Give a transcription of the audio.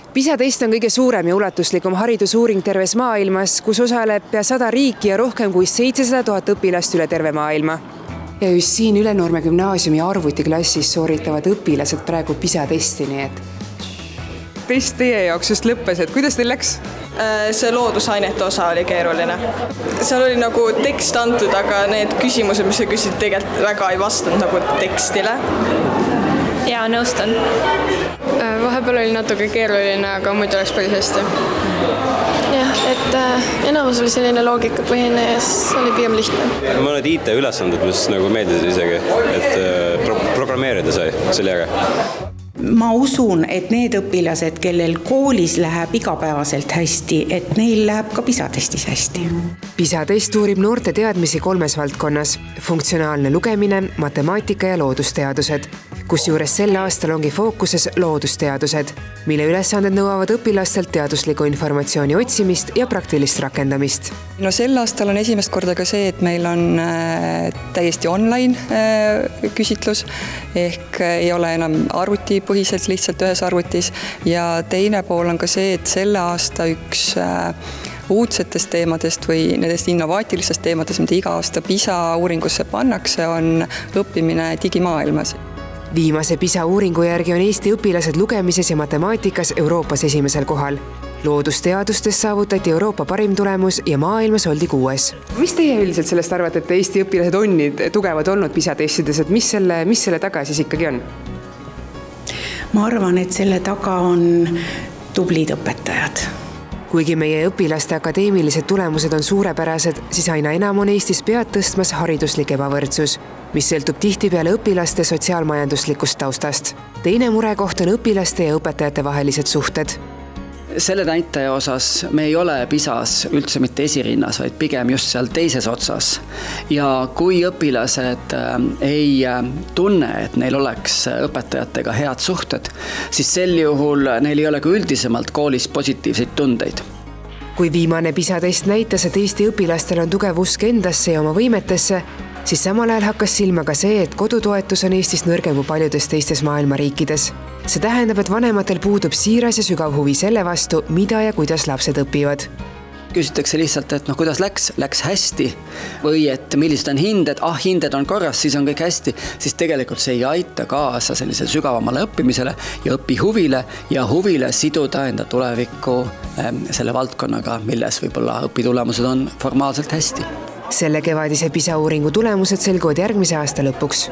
PISA test on kõige suurem ja ulatuslikum haridusuuring terves maailmas, kus osaleb pea 100 riiki ja rohkem kui 700 000 õpilast üle terve maailma. Ja just siin Ülenurme gümnaasiumi arvutiklassis sooritavad õpilased praegu PISA testi, nii et test teie jaoks just lõppes, et kuidas teil läks? See loodusainete osa oli keeruline. Seal oli nagu tekst antud, aga need küsimused, mis sa küsid, tegelikult väga ei vastanud nagu tekstile. Jaa, nõustun. Vahepeal oli natuke keeruline, aga muidu oleks päris hästi. Jah, et enamus oli selline loogikapõhine ja siis oli pigem lihtne. Mõned IT-ülesanded, mis nagu meeldisid isegi, et programmeerida sai, see oli äge. Ma usun, et need õpilased, kellel koolis läheb igapäevaselt hästi, et neil läheb ka PISA testis hästi. PISA test uurib noorte teadmisi 3 valdkonnas: funktsionaalne lugemine, matemaatika ja loodusteadused. Kusjuures sel aastal ongi fookuses loodusteadused, mille ülesanded nõuavad õpilastelt teadusliku informatsiooni otsimist ja praktilist rakendamist. No sel aastal on esimest korda ka see, et meil on täiesti online küsitlus, ehk ei ole enam arvutipõhiselt lihtsalt ühes arvutis, ja teine pool on ka see, et selle aasta üks uudsetest teemadest või nendest innovaatilistest teemadest, mida iga aasta PISA uuringusse pannakse, on õppimine digimaailmas. Viimase PISA uuringu järgi on Eesti õpilased lugemises ja matemaatikas Euroopas esimesel kohal. Loodusteadustes saavutati Euroopa parim tulemus ja maailmas oldi 6. Mis teie üldiselt sellest arvate, et Eesti õpilased on nii tugevad olnud PISA testides, et mis selle taga siis ikkagi on? Ma arvan, et selle taga on tublid õpetajad. Kuigi meie õpilaste akadeemilised tulemused on suurepärased, siis aina enam on Eestis pead tõstmas hariduslik ebavõrdsus, mis sõltub tihtipeale õpilaste sotsiaalmajanduslikust taustast. Teine murekoht on õpilaste ja õpetajate vahelised suhted. Selle näitaja osas me ei ole PISAs üldse mitte esirinnas, vaid pigem just seal teises otsas. Ja kui õpilased ei tunne, et neil oleks õpetajatega head suhted, siis sel juhul neil ei ole ka üldisemalt koolis positiivseid tundeid. Kui viimane PISA test näitas, et Eesti õpilastel on tugev usk endasse ja oma võimetesse, siis samal ajal hakkas silma ka see, et kodutoetus on Eestis nõrgem kui paljudes teistes maailma riikides. See tähendab, et vanematel puudub siiras ja sügav huvi selle vastu, mida ja kuidas lapsed õpivad. Küsitakse lihtsalt, et kuidas läks hästi või et millised on hinded, hinded on korras, siis on kõik hästi, siis tegelikult see ei aita kaasa sellisele sügavamale õppimisele ja õpihuvile ja huvile siduda enda tulevikku selle valdkonnaga, milles võib-olla õpitulemused on formaalselt hästi. Selle kevadise PISA uuringu tulemused selguvad järgmise aasta lõpuks.